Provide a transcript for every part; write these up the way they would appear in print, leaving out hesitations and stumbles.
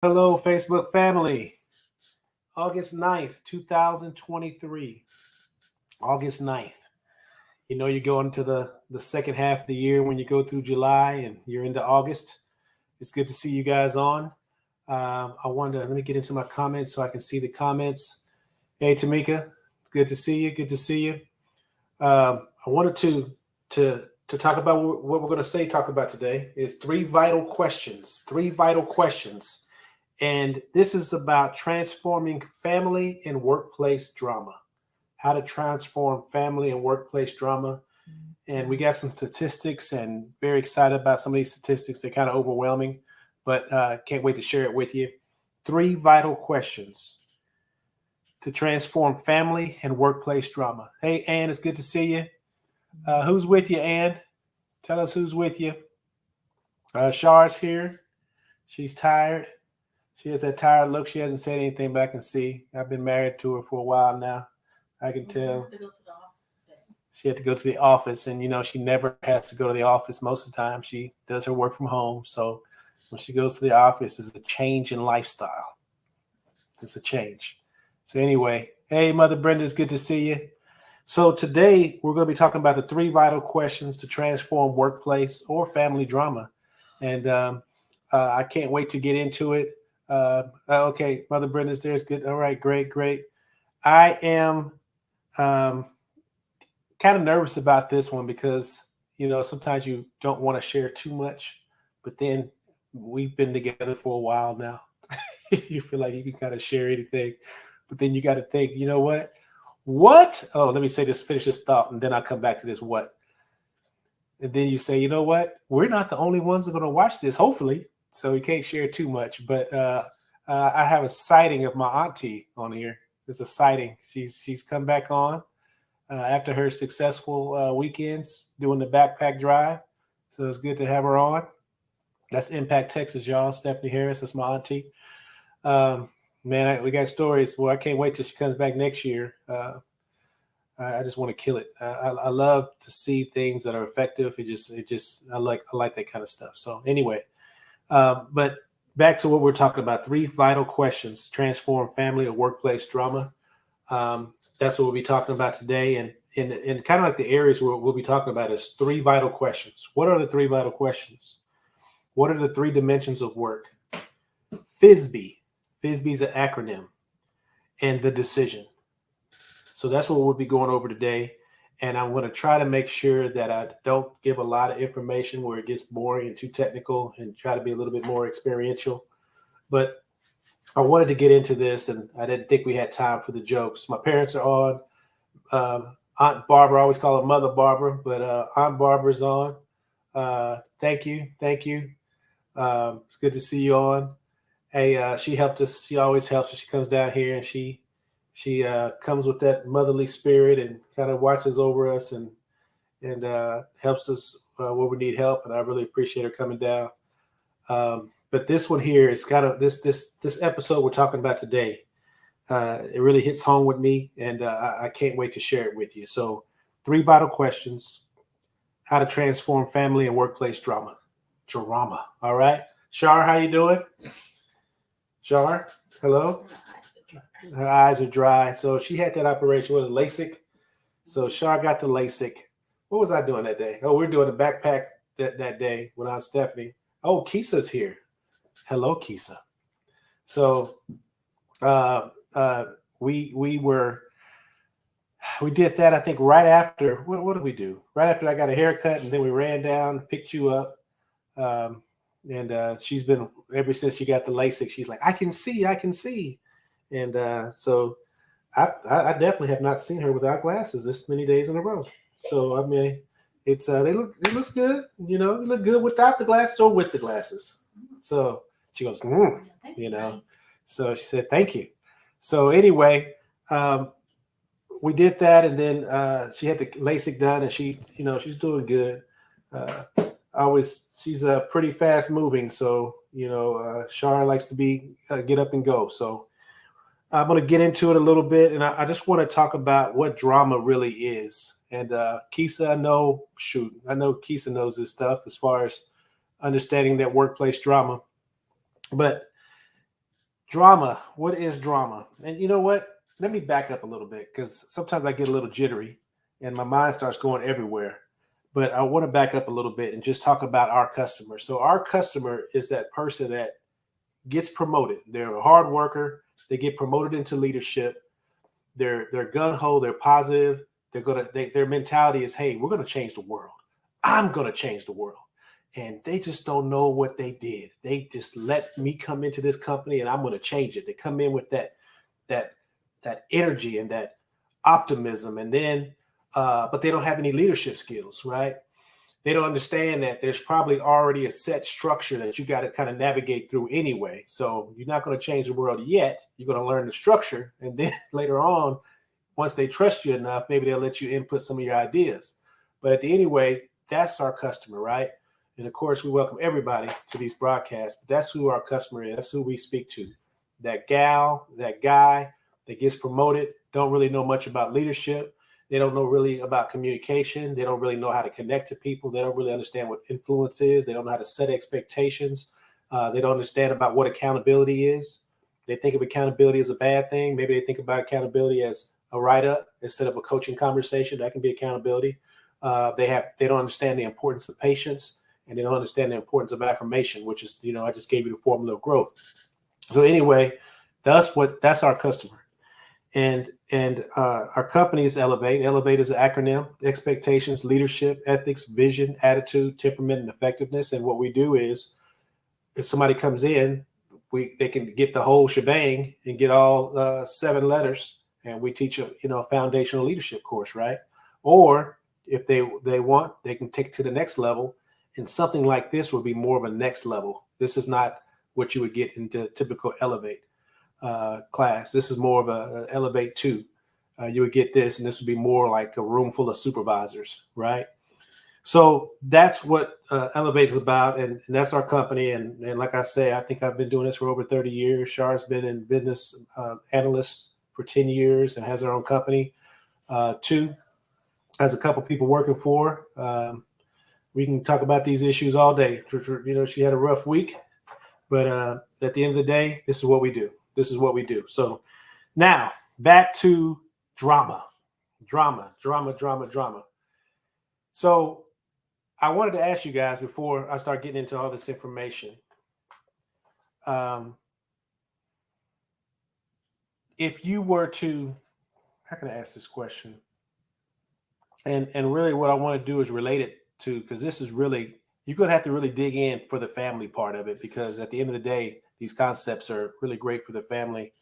Hello, Facebook family. August 9th, 2023. August 9th. You know, you're going to the second half of the year when you go through July and you're into August. It's good to see you guys on. I wanted to let me get into my comments so I can see the comments. Hey, Tamika, good to see you. Good to see you. I wanted to talk about what we're going to talk about today is three vital questions. Three vital questions. And this is about transforming family and workplace drama. How to transform family and workplace drama. And we got some statistics and very excited about some of these statistics. They're kind of overwhelming, but can't wait to share it with you. Three vital questions to transform family and workplace drama. Hey, Ann, it's good to see you. Who's with you, Ann? Tell us who's with you. Char's here. She's tired. She has that tired look. She hasn't said anything, but I can see. I've been married to her for a while now. I can tell. She had to go to the office, and she never has to go to the office most of the time. She does her work from home. So when she goes to the office, it's a change in lifestyle. It's a change. So anyway, hey, Mother Brenda, it's good to see you. So today we're going to be talking about the three vital questions to transform workplace or family drama. And I can't wait to get into it. Okay, Mother Brenda's there. It's good. All right, great. I am kind of nervous about this one because, sometimes you don't want to share too much, but then we've been together for a while now. You feel like you can kind of share anything, but then you got to think, you know what? What? Oh, let me say this, finish this thought, and then I'll come back to this what. And then you say, you know what? We're not the only ones that are going to watch this, hopefully. So we can't share too much. But I have a sighting of my auntie on here. There's a sighting. She's come back on after her successful weekends doing the backpack drive. So it's good to have her on. That's Impact Texas, y'all. Stephanie Harris, that's my auntie. Man, we got stories. Well, I can't wait till she comes back next year. I just want to kill it. I love to see things that are effective. I like that kind of stuff. So anyway, but back to what we're talking about. Three vital questions to transform family or workplace drama. That's what we'll be talking about today. And in kind of like the areas where we'll be talking about is three vital questions. What are the three vital questions? What are the three dimensions of work? FISB. FISB is an acronym. And the decision. So that's what we'll be going over today. And I'm going to try to make sure that I don't give a lot of information where it gets boring and too technical and try to be a little bit more experiential. But I wanted to get into this, and I didn't think we had time for the jokes. My parents are on. Aunt Barbara, I always call her Mother Barbara, but Aunt Barbara's on. Thank you. It's good to see you on. Hey, she helped us. She always helps us. She comes down here, and she comes with that motherly spirit and kind of watches over us and helps us where we need help. And I really appreciate her coming down. But this one here is kind of this episode we're talking about today. It really hits home with me, and I can't wait to share it with you. So, three vital questions: how to transform family and workplace drama. All right, Shar, how you doing? Shar, hello. Her eyes are dry. So she had that operation with LASIK. So Shar got the LASIK. What was I doing that day? Oh, we're doing a backpack that day without Stephanie. Oh, Kisa's here. Hello, Kisa. So we did that, I think, right after. What did we do? Right after I got a haircut, and then we ran down, picked you up. And she's been, ever since she got the LASIK, she's like, I can see. And so I definitely have not seen her without glasses this many days in a row. So I mean, it looks good. You look good without the glasses or with the glasses. So she goes, So she said, thank you. So anyway, we did that, and then she had the LASIK done, and she's doing good. She's pretty fast moving, so Shar likes to get up and go. So I'm going to get into it a little bit, and I just want to talk about what drama really is. And Kisa, I know Kisa knows this stuff as far as understanding that workplace drama. But Drama. What is drama? And you know what? Let me back up a little bit because sometimes I get a little jittery and my mind starts going everywhere. But I want to back up a little bit and just talk about our customer. So, our customer is that person that gets promoted. They're a hard worker. They get promoted into leadership. They're gun ho. They're positive. Their mentality is, hey, we're gonna change the world. I'm gonna change the world. And they just don't know what they did. They just let me come into this company and I'm gonna change it. They come in with that that energy and that optimism, and then but they don't have any leadership skills, right? They don't understand that there's probably already a set structure that you got to kind of navigate through anyway. So you're not going to change the world yet. You're going to learn the structure. And then later on, once they trust you enough, maybe they'll let you input some of your ideas. But at the anyway, that's our customer, right? And of course, we welcome everybody to these broadcasts. But that's who our customer is. That's who we speak to. That gal, that guy that gets promoted, don't really know much about leadership. They don't know really about communication. They don't really know how to connect to people. They don't really understand what influence is. They don't know how to set expectations. They don't understand about what accountability is. They think of accountability as a bad thing. Maybe they think about accountability as a write-up instead of a coaching conversation. That can be accountability. They don't understand the importance of patience, and they don't understand the importance of affirmation, which is, I just gave you the formula of growth. So anyway, that's our customer. And our company is Elevate. Elevate is an acronym: expectations, leadership, ethics, vision, attitude, temperament, and effectiveness. And what we do is, if somebody comes in, they can get the whole shebang and get all 7 letters, and we teach a foundational leadership course, right? Or if they want, they can take it to the next level, and something like this would be more of a next level. This is not what you would get into typical Elevate class. This is more of a Elevate 2. You would get this, and this would be more like a room full of supervisors, right? So that's what Elevate is about, and that's our company. And like I say, I think I've been doing this for over 30 years. Char's been in business analyst for 10 years and has her own company too. Has a couple people working for her. We can talk about these issues all day. She had a rough week, but at the end of the day, this is what we do. This is what we do. So now back to drama. So I wanted to ask you guys before I start getting into all this information. If you were to, how can I ask this question? And really what I want to do is relate it to, because this is really, you're going to have to really dig in for the family part of it, because at the end of the day, these concepts are really great for the family.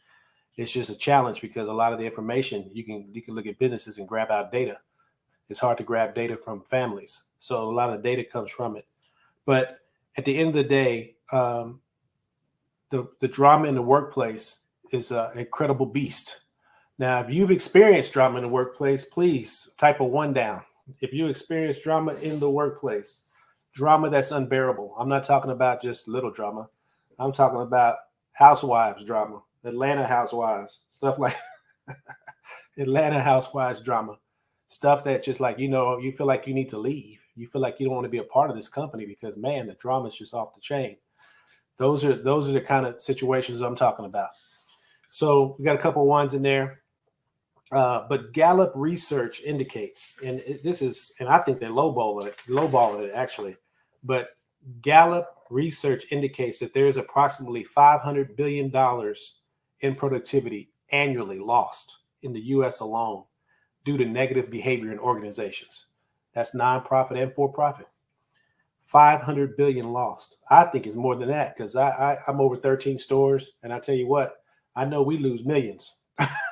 It's just a challenge because a lot of the information, you can look at businesses and grab out data. It's hard to grab data from families. So a lot of the data comes from it. But at the end of the day, the drama in the workplace is an incredible beast. Now, if you've experienced drama in the workplace, please type a 1 down. If you experience drama in the workplace, drama that's unbearable. I'm not talking about just little drama. I'm talking about housewives drama, Atlanta housewives, stuff like Atlanta housewives drama, stuff that just like, you feel like you need to leave. You feel like you don't want to be a part of this company because, man, the drama is just off the chain. Those are the kind of situations I'm talking about. So we got a couple ones in there. But Gallup research indicates, and I think they're lowballing it actually, but Gallup research indicates that there's approximately $500 billion in productivity annually lost in the U.S. alone due to negative behavior in organizations. That's nonprofit and for-profit. 500 billion lost. I think it's more than that because I'm over 13 stores, and I tell you what, I know we lose millions.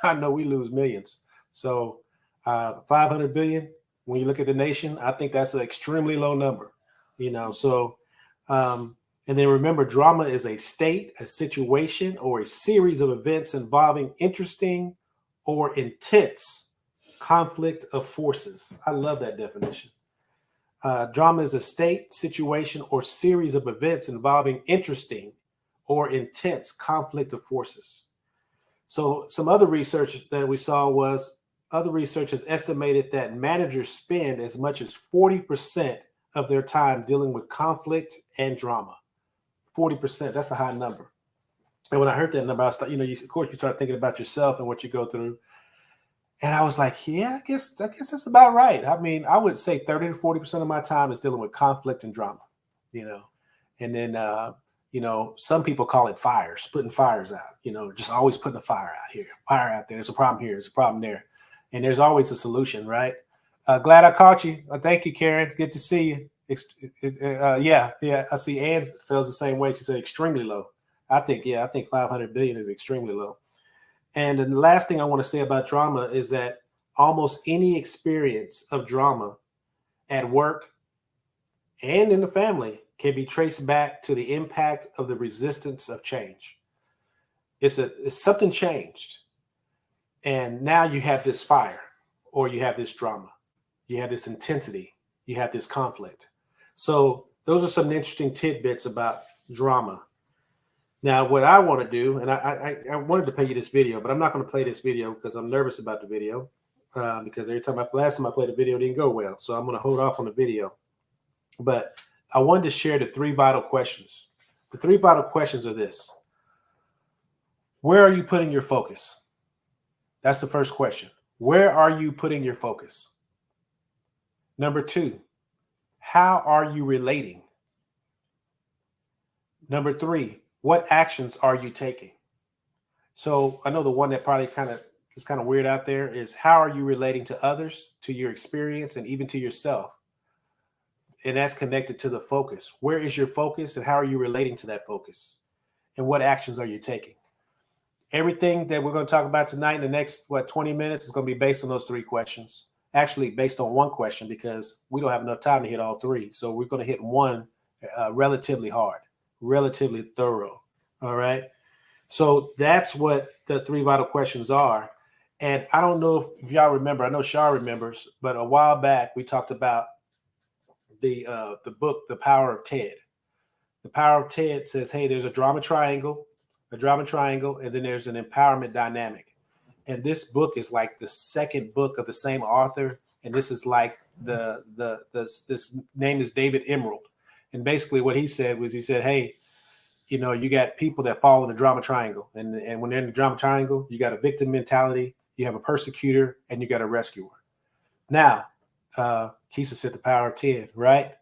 I know we lose millions. So 500 billion, when you look at the nation, I think that's an extremely low number, So, and then remember, drama is a state, a situation, or a series of events involving interesting or intense conflict of forces. I love that definition. Drama is a state, situation, or series of events involving interesting or intense conflict of forces. So some other research that we saw was other research has estimated that managers spend as much as 40% of their time dealing with conflict and drama. 40%, that's a high number. And when I heard that number, I start, of course, you start thinking about yourself and what you go through. And I was like, yeah, I guess that's about right. I mean, I would say 30 to 40% of my time is dealing with conflict and drama, you know. And then some people call it fires, putting fires out, just always putting a fire out here, fire out there. There's a problem here, there's a problem there. And there's always a solution, right? Glad I caught you. Thank you, Karen. It's good to see you. Yeah. I see Ann feels the same way. She said extremely low. I think 500 billion is extremely low. And the last thing I want to say about drama is that almost any experience of drama at work and in the family can be traced back to the impact of the resistance of change. It's something changed. And now you have this fire, or you have this drama, you have this intensity, you have this conflict. So those are some interesting tidbits about drama. Now, what I want to do, and I wanted to play you this video, but I'm not going to play this video because I'm nervous about the video. Because last time I played a video, it didn't go well. So I'm going to hold off on the video. But I wanted to share the 3 vital questions. The 3 vital questions are this: where are you putting your focus? That's the first question. Where are you putting your focus? Number 2, how are you relating? Number 3, what actions are you taking? So I know the one that probably is kind of weird out there is, how are you relating to others, to your experience, and even to yourself? And that's connected to the focus. Where is your focus, and how are you relating to that focus? And what actions are you taking? Everything that we're going to talk about tonight in the next, 20 minutes is going to be based on those 3 questions. Actually, based on 1 question, because we don't have enough time to hit all 3. So we're going to hit one relatively hard, relatively thorough. All right. So that's what the 3 vital questions are. And I don't know if y'all remember, I know Shar remembers, but a while back we talked about the book, The Power of Ted. The Power of Ted says, hey, there's a drama triangle, and then there's an empowerment dynamic. And this book is like the second book of the same author. And this is like this name is David Emerald. And basically what he said was, hey, you got people that fall in the drama triangle. And when they're in the drama triangle, you got a victim mentality, you have a persecutor, and you got a rescuer. Now, Keisha said the power of 10, right?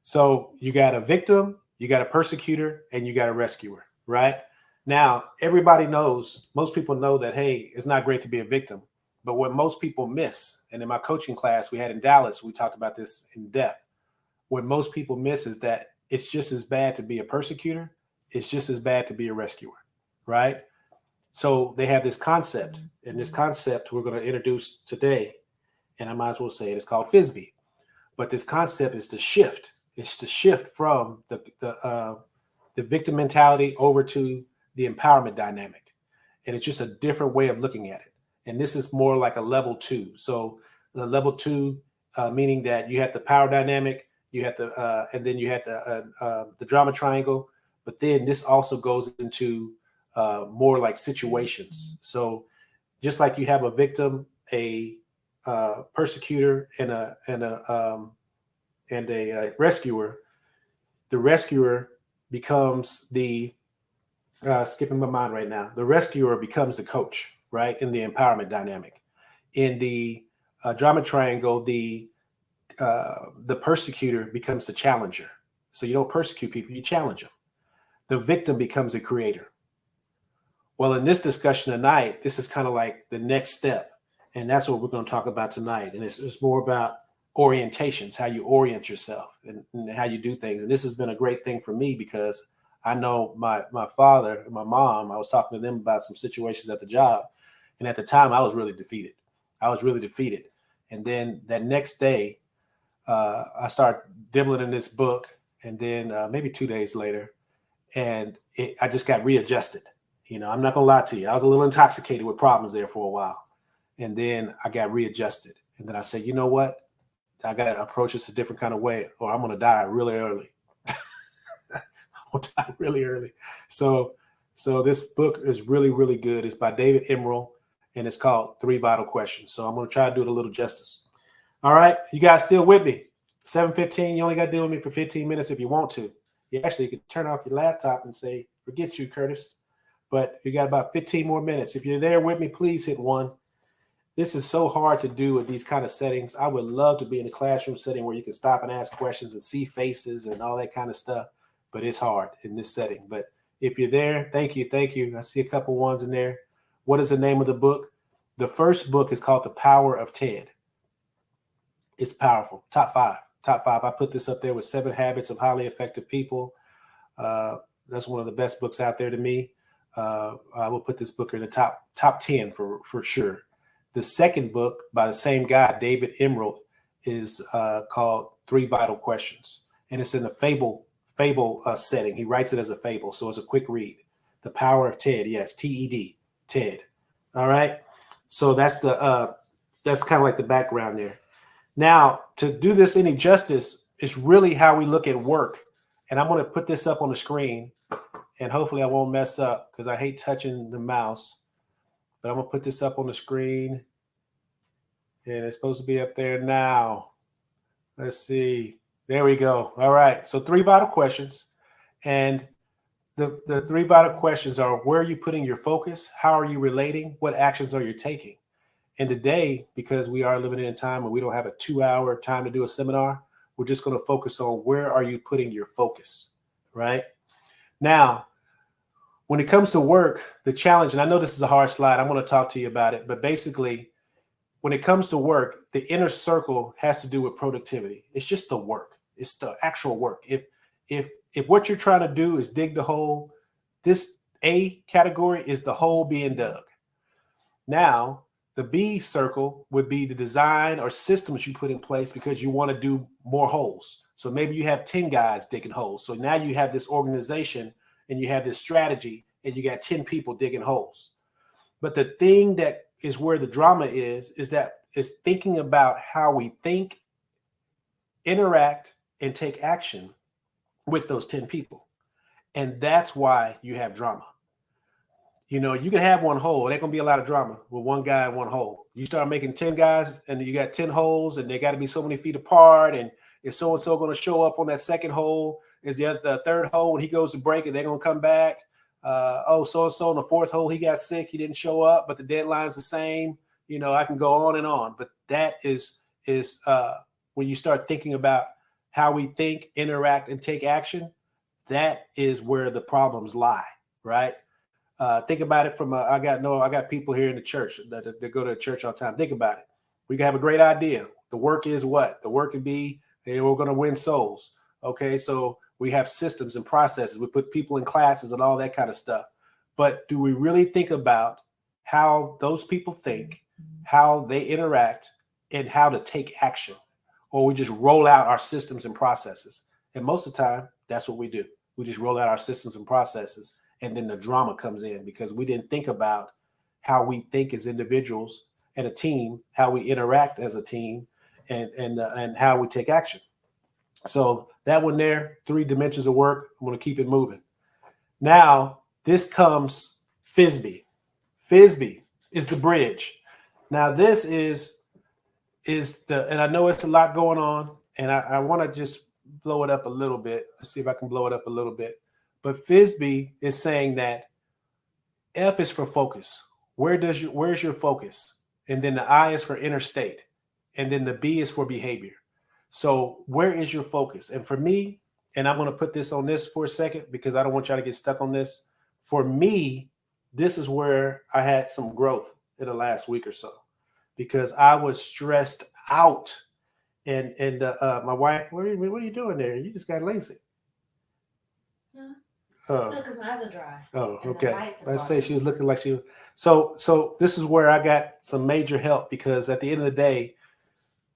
So you got a victim, you got a persecutor, and you got a rescuer, right? Now, most people know that, hey, it's not great to be a victim. But what most people miss, and in my coaching class we had in Dallas, we talked about this in depth. What most people miss is that it's just as bad to be a persecutor. It's just as bad to be a rescuer, right? So they have this concept, and this concept we're going to introduce today, and I might as well say it, it's called FISBE. But this concept is to shift. It's to shift from the victim mentality over to the empowerment dynamic. And it's just a different way of looking at it. And this is more like a level 2. So the level 2, meaning that you have the power dynamic, you have and then you have the drama triangle. But then this also goes into more like situations. So just like you have a victim, a persecutor, and a rescuer, the rescuer becomes the skipping my mind right now. The rescuer becomes the coach, right? In the empowerment dynamic. In the drama triangle, the persecutor becomes the challenger. So you don't persecute people, you challenge them. The victim becomes a creator. Well, in this discussion tonight, this is kind of like the next step. And that's what we're going to talk about tonight. And it's more about orientations, how you orient yourself and how you do things. And this has been a great thing for me because I know my father and my mom, I was talking to them about some situations at the job. And at the time, I was really defeated. And then that next day, I started dibbling in this book. And then maybe 2 days later, and I just got readjusted. I'm not going to lie to you. I was a little intoxicated with problems there for a while. And then I got readjusted. And then I said, you know what? I got to approach this a different kind of way, or I'm going to die really early. So this book is really, really good. It's by David Emerald, and it's called 3 Vital Questions. So I'm going to try to do it a little justice. All right. You guys still with me? 7:15. You only got to deal with me for 15 minutes if you want to. You can turn off your laptop and say, forget you, Curtis. but we got about 15 more minutes. If you're there with me, please hit 1. This is so hard to do with these kind of settings. I would love to be in a classroom setting where you can stop and ask questions and see faces and all that kind of stuff, but it's hard in this setting. But if you're there, thank you. Thank you. I see a couple ones in there. What is the name of the book? The first book is called The Power of Ted. It's powerful. Top 5. Top 5. I put this up there with 7 Habits of Highly Effective People. That's one of the best books out there to me. I will put this book in the top 10 for sure. The second book by the same guy, David Emerald, is called 3 Vital Questions, and it's in a fable setting. He writes it as a fable, so it's a quick read. The Power of Ted, yes, TED, Ted. All right, so that's kind of like the background there. Now, to do this any justice, is really how we look at work, and I'm going to put this up on the screen, and hopefully I won't mess up because I hate touching the mouse. But I'm going to put this up on the screen, and it's supposed to be up there now. Let's see. There we go. All right. So 3 vital questions. And the 3 vital questions are: where are you putting your focus? How are you relating? What actions are you taking? And today, because we are living in a time where we don't have a 2-hour time to do a seminar, we're just going to focus on where are you putting your focus, right? Now, when it comes to work, the challenge, and I know this is a hard slide, I'm going to talk to you about it, but basically, when it comes to work, the inner circle has to do with productivity. It's just the work. It's the actual work. If what you're trying to do is dig the hole, this A category is the hole being dug. Now, the B circle would be the design or systems you put in place because you want to do more holes. So maybe you have 10 guys digging holes. So now you have this organization and you have this strategy and you got 10 people digging holes. But the thing that is where the drama is that it's thinking about how we think, interact, and take action with those 10 people. And that's why you have drama. You know, you can have one hole. There's going to be a lot of drama with one guy in one hole. You start making 10 guys and you got 10 holes and they got to be so many feet apart. And is so-and-so going to show up on that second hole? Is the third hole when he goes to break and they're going to come back? So-and-so in the fourth hole, he got sick. He didn't show up, but the deadline's the same. You know, I can go on and on. But that is when you start thinking about how we think, interact, and take action, that is where the problems lie, right? Think about it from I got people here in the church that go to church all the time. Think about it. We can have a great idea. The work is what? The work can be, hey, we're going to win souls. Okay, so we have systems and processes. We put people in classes and all that kind of stuff. But do we really think about how those people think, how they interact, and how to take action? Or we just roll out our systems and processes? And most of the time, that's what we do. We just roll out our systems and processes. And then the drama comes in because we didn't think about how we think as individuals and a team, how we interact as a team, and how we take action. So that one there, 3 dimensions of work. I'm going to keep it moving. Now, this comes FISBE. FISBE is the bridge. Now, this is and I know it's a lot going on, and I want to just blow it up a little bit. Let's see if I can blow it up a little bit. But FISBE is saying that F is for focus. Where's your focus? And then the I is for interstate. And then the B is for behavior. So where is your focus? And for me, and I'm going to put this on this for a second because I don't want y'all to get stuck on this. For me, this is where I had some growth in the last week or so because I was stressed out. And my wife, what are you doing there? You just got lazy. No, because my eyes are dry. Oh, okay. Let's say she was looking like she was. So this is where I got some major help because at the end of the day,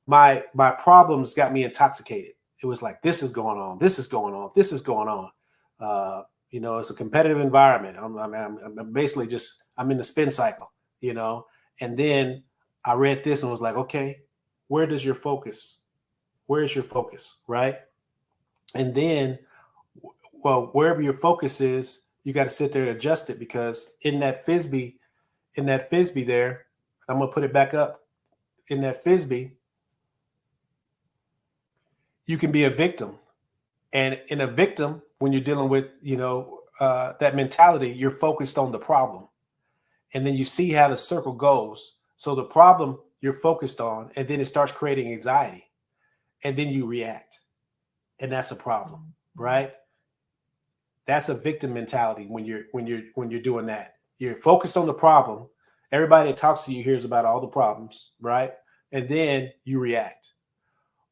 my problems got me intoxicated. It was like, this is going on. This is going on. This is going on. It's a competitive environment. I'm basically I'm in the spin cycle, and then I read this and was like, okay, where does your focus? Where's your focus? Right. And then, well, wherever your focus is, you got to sit there and adjust it because in that FISBE there, I'm going to put it back up. In that FISBE, you can be a victim. And in a victim, when you're dealing with, that mentality, you're focused on the problem, and then you see how the circle goes. So the problem you're focused on, and then it starts creating anxiety, and then you react, and that's a problem, right? That's a victim mentality when you're doing that. You're focused on the problem. Everybody that talks to you hears about all the problems, right? And then you react.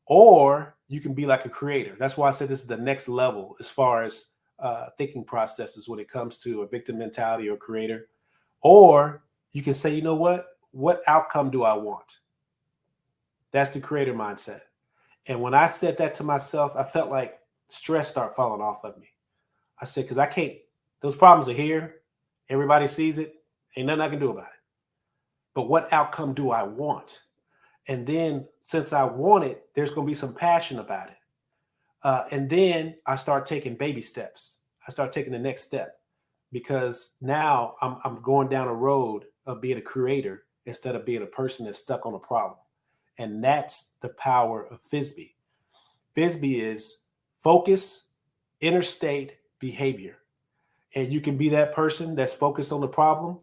Or you can be like a creator. That's why I said this is the next level as far as thinking processes when it comes to a victim mentality or creator. Or you can say, you know what outcome do I want? That's the creator mindset. And when I said that to myself, I felt like stress start falling off of me. I said, because I can't, those problems are here. Everybody sees it. Ain't nothing I can do about it. But what outcome do I want? And then since I want it, there's going to be some passion about it. And then I start taking baby steps. I start taking the next step because now I'm going down a road of being a creator instead of being a person that's stuck on a problem. And that's the power of FISBE. FISBE is focus, interstate behavior. And you can be that person that's focused on the problem.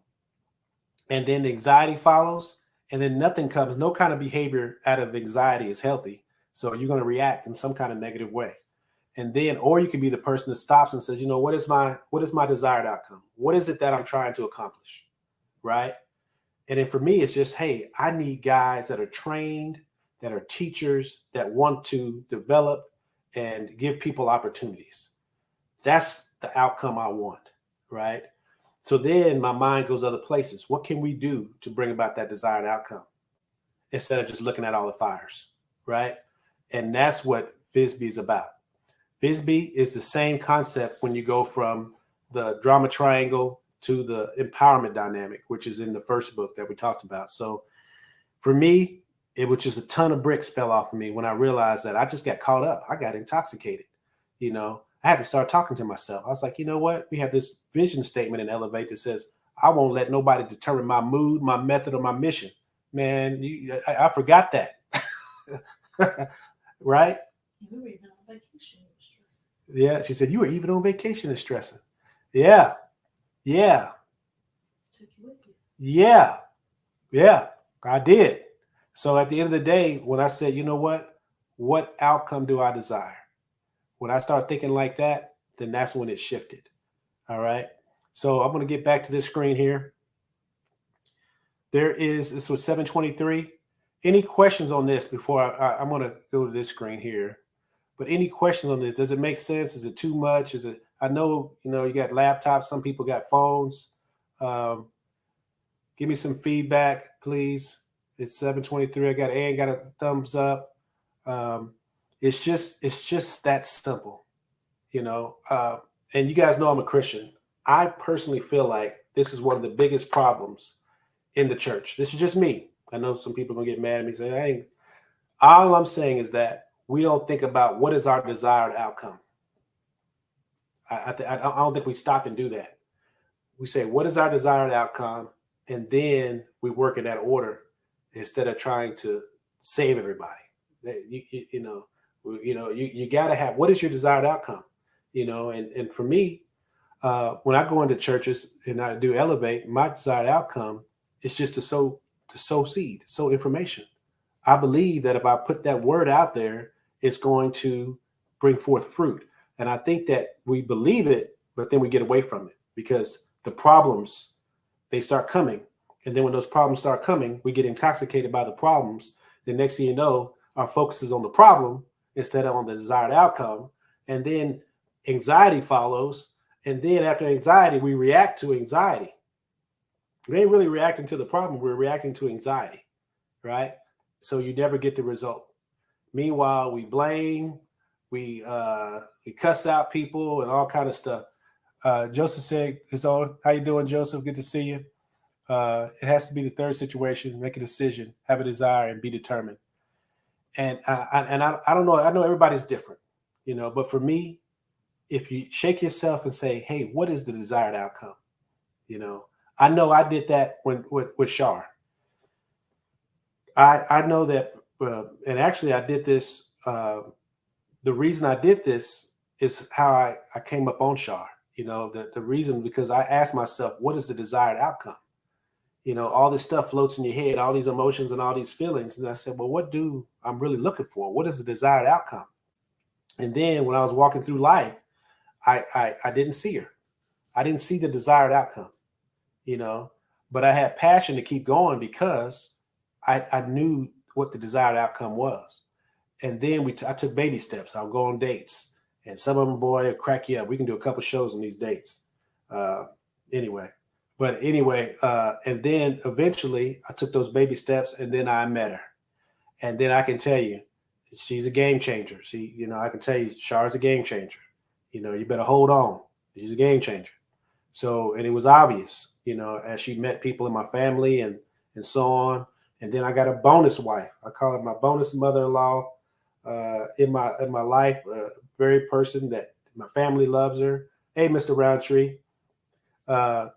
And then the anxiety follows. And then nothing comes, no kind of behavior out of anxiety is healthy. So you're going to react in some kind of negative way. And then, or you can be the person that stops and says, you know, what is my desired outcome? What is it that I'm trying to accomplish? Right. And then for me, it's just, hey, I need guys that are trained, that are teachers, that want to develop and give people opportunities. That's the outcome I want. Right. So then my mind goes other places. What can we do to bring about that desired outcome instead of just looking at all the fires, right? And that's what FISBE is about. FISBE is the same concept when you go from the drama triangle to the empowerment dynamic, which is in the first book that we talked about. So for me, it was just a ton of bricks fell off of me when I realized that I just got caught up. I got intoxicated, you know. I had to start talking to myself. I was like, you know what? We have this vision statement in Elevate that says, I won't let nobody determine my mood, my method, or my mission. Man, I forgot that. Right? You were even on vacation. Yeah. She said, you were even on vacation and stressing. Yeah. Yeah. Took you with you. Yeah. Yeah. I did. So at the end of the day, when I said, you know what outcome do I desire? When I start thinking like that, then that's when it shifted. All right. So I'm going to get back to this screen here. This was 723. Any questions on this before I'm going to go to this screen here? But any questions on this? Does it make sense? Is it too much? Is it? I know, you got laptops. Some people got phones. Give me some feedback, please. It's 723. I got Ann got a thumbs up. It's just that simple, and you guys know I'm a Christian. I personally feel like this is one of the biggest problems in the church. This is just me. I know some people are gonna get mad at me and say, hey, all I'm saying is that we don't think about what is our desired outcome. I don't think we stop and do that. We say, what is our desired outcome? And then we work in that order instead of trying to save everybody. You got to have, what is your desired outcome? And for me, when I go into churches and I do Elevate, my desired outcome is just to sow seed, sow information. I believe that if I put that word out there, it's going to bring forth fruit. And I think that we believe it, but then we get away from it because the problems, they start coming. And then when those problems start coming, we get intoxicated by the problems. The next thing you know, our focus is on the problem instead of on the desired outcome. And then anxiety follows. And then after anxiety, we react to anxiety. We ain't really reacting to the problem. We're reacting to anxiety, right? So you never get the result. Meanwhile, we blame, we cuss out people and all kind of stuff. Joseph said, how you doing, Joseph? Good to see you. It has to be the third situation. Make a decision, have a desire, and be determined. And I don't know. I know everybody's different, but for me, if you shake yourself and say, hey, what is the desired outcome? I know I did that with Shar. I know that, and actually I did this. The reason I did this is how I came up on Shar. You know, the reason, because I asked myself, what is the desired outcome? You know, all this stuff floats in your head, all these emotions and all these feelings. And I said, well, what do I'm really looking for? What is the desired outcome? And then when I was walking through life, I didn't see her. I didn't see the desired outcome, you know, but I had passion to keep going because I knew what the desired outcome was. And then I took baby steps. I'll go on dates, and some of them, boy, it'll crack you up. We can do a couple shows on these dates. Anyway, and then eventually I took those baby steps, and then I met her. And then I can tell you, she's a game changer. I can tell you, Char's a game changer. You know, you better hold on. She's a game changer. So, and it was obvious, you know, as she met people in my family and so on. And then I got a bonus wife. I call her my bonus mother-in-law in my life. Very person that my family loves her. Hey, Mr. Roundtree.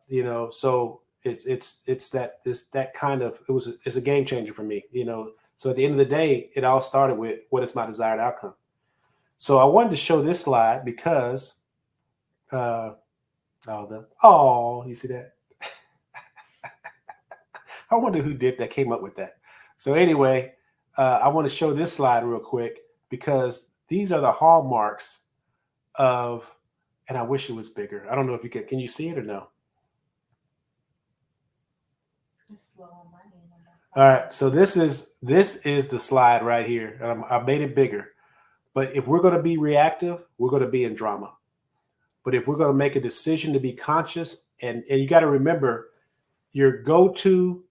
You know, so it's that kind of, it's a game changer for me, you know. So at the end of the day, it all started with, what is my desired outcome? So I wanted to show this slide because you see that? I wonder who came up with that. So anyway, I want to show this slide real quick because these are the hallmarks of, and I wish it was bigger. I don't know if you can you see it or no? It's slow on my end. All right, so this is the slide right here. I made it bigger. But if we're going to be reactive, we're going to be in drama. But if we're going to make a decision to be conscious, and you got to remember, your go-to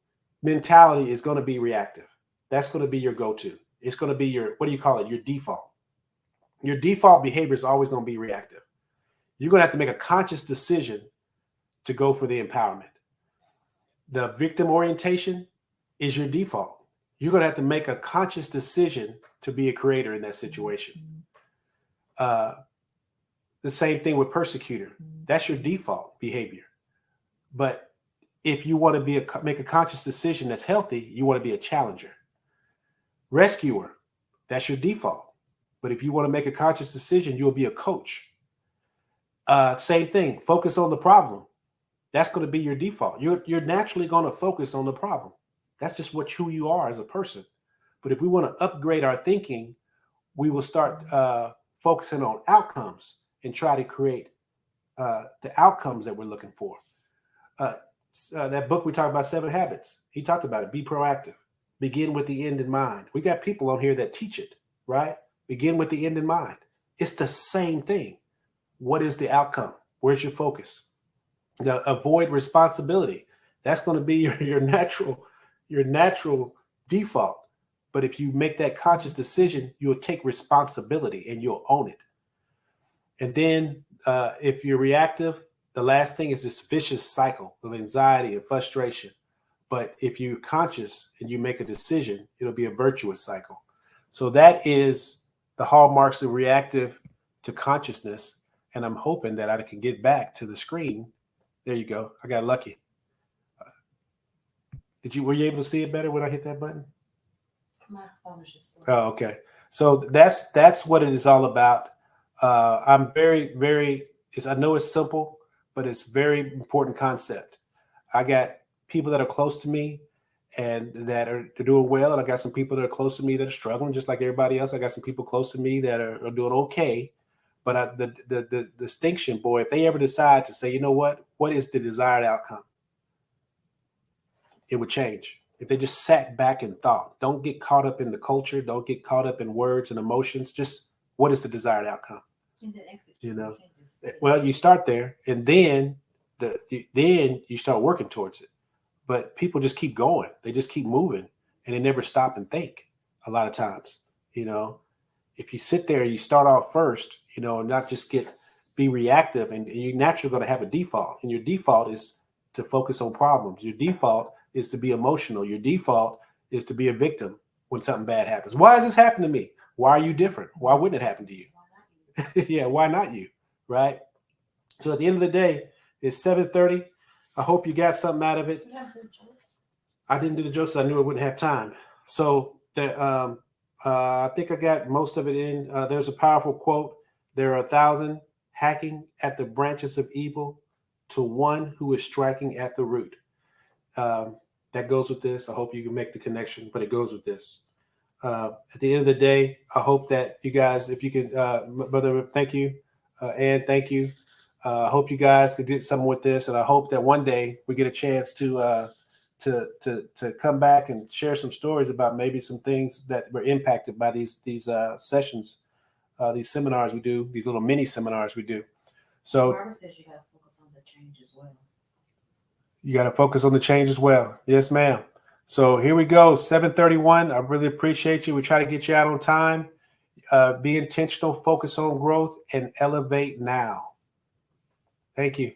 mentality is going to be reactive. That's going to be your go-to. It's going to be your, what do you call it? Your default. Your default behavior is always going to be reactive. You're going to have to make a conscious decision to go for the empowerment. The victim orientation is your default. You're going to have to make a conscious decision to be a creator in that situation. The same thing with persecutor. That's your default behavior. But if you want to make a conscious decision that's healthy, you want to be a challenger. Rescuer, that's your default. But if you want to make a conscious decision, you'll be a coach. Same thing, focus on the problem. That's going to be your default. You're naturally going to focus on the problem. That's just who you are as a person. But if we want to upgrade our thinking, we will start focusing on outcomes and try to create the outcomes that we're looking for. That book we talked about, 7 Habits, he talked about it. Be proactive. Begin with the end in mind. We got people on here that teach it, right? Begin with the end in mind. It's the same thing. What is the outcome? Where's your focus? Avoid responsibility. That's going to be your natural default. But if you make that conscious decision, you'll take responsibility and you'll own it. And then if you're reactive, the last thing is this vicious cycle of anxiety and frustration. But if you're conscious and you make a decision, it'll be a virtuous cycle. So that is the hallmarks of reactive to consciousness. And I'm hoping that I can get back to the screen. There you go. I got lucky. Were you able to see it better when I hit that button? My phone is just slow. Oh, okay. So that's what it is all about. I'm very, I know it's simple, but it's very important concept. I got people that are close to me and that are doing well. And I got some people that are close to me that are struggling just like everybody else. I got some people close to me that are doing okay. But the distinction, boy, if they ever decide to say, you know what is the desired outcome? It would change. If they just sat back and thought, don't get caught up in the culture. Don't get caught up in words and emotions. Just what is the desired outcome? And then execute. You know, You can't just say, well, you start there and then you start working towards it. But people just keep going. They just keep moving and they never stop and think a lot of times. You know, if you sit there and you start off first, you know, and not just be reactive, and you're naturally going to have a default. And your default is to focus on problems. Your default is to be emotional. Your default is to be a victim when something bad happens. Why does this happen to me? Why are you different? Why wouldn't it happen to you? why not you? Yeah, why not you? Right? So at the end of the day, it's 7:30. I hope you got something out of it. You have to jokes. I didn't do the jokes. I knew I wouldn't have time. So I think I got most of it in. There's a powerful quote. There are 1,000 hacking at the branches of evil to one who is striking at the root. That goes with this. I hope you can make the connection, but it goes with this. At the end of the day, I hope that you guys, if you can, brother, thank you, and thank you. I hope you guys could get something with this, and I hope that one day we get a chance to come back and share some stories about maybe some things that were impacted by these sessions, these seminars we do, these little mini seminars we do. So Barbara says you gotta focus on the change as well. you got to focus on the change as well. Yes, ma'am. So here we go, 7:31. I really appreciate you. We try to get you out on time. Be intentional, focus on growth, and elevate now. Thank you.